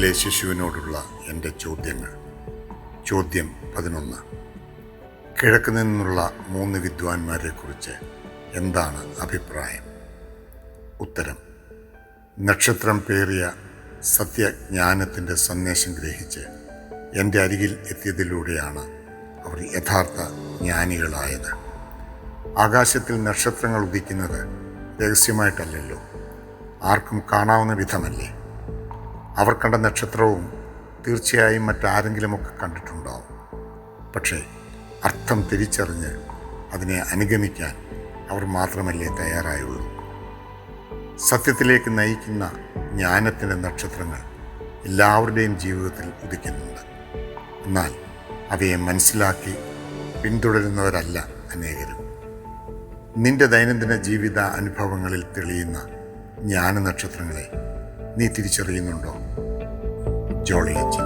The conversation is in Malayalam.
ഉദരത്തിലെ ശിശുവിനോടുള്ള എൻ്റെ ചോദ്യങ്ങൾ. ചോദ്യം 11. കിഴക്ക് നിന്നുള്ള 3 വിദ്വാൻമാരെക്കുറിച്ച് എന്താണ് അഭിപ്രായം? ഉത്തരം: നക്ഷത്രം പേറിയ സത്യജ്ഞാനത്തിൻ്റെ സന്ദേശം ഗ്രഹിച്ച് എൻ്റെ അരികിൽ എത്തിയതിലൂടെയാണ് അവർ യഥാർത്ഥ ജ്ഞാനികളായത്. ആകാശത്തിൽ നക്ഷത്രങ്ങൾ ഉദിക്കുന്നത് രഹസ്യമായിട്ടല്ലല്ലോ, ആർക്കും കാണാവുന്ന വിധമല്ലേ. അവർ കണ്ട നക്ഷത്രവും തീർച്ചയായും മറ്റാരെങ്കിലുമൊക്കെ കണ്ടിട്ടുണ്ടാവും. പക്ഷേ അർത്ഥം തിരിച്ചറിഞ്ഞ് അതിനെ അനുഗമിക്കാൻ അവർ മാത്രമല്ലേ തയ്യാറായുള്ളൂ. സത്യത്തിലേക്ക് നയിക്കുന്ന ജ്ഞാനത്തിൻ്റെ നക്ഷത്രങ്ങൾ എല്ലാവരുടെയും ജീവിതത്തിൽ ഉദിക്കുന്നുണ്ട്. എന്നാൽ അവയെ മനസ്സിലാക്കി പിന്തുടരുന്നവരല്ല അനേകരും. നിന്റെ ദൈനംദിന ജീവിത അനുഭവങ്ങളിൽ തെളിയുന്ന ജ്ഞാന നക്ഷത്രങ്ങളെ നീ തിരിച്ചറിയുന്നുണ്ടോ? ജോളിയച്ചൻ.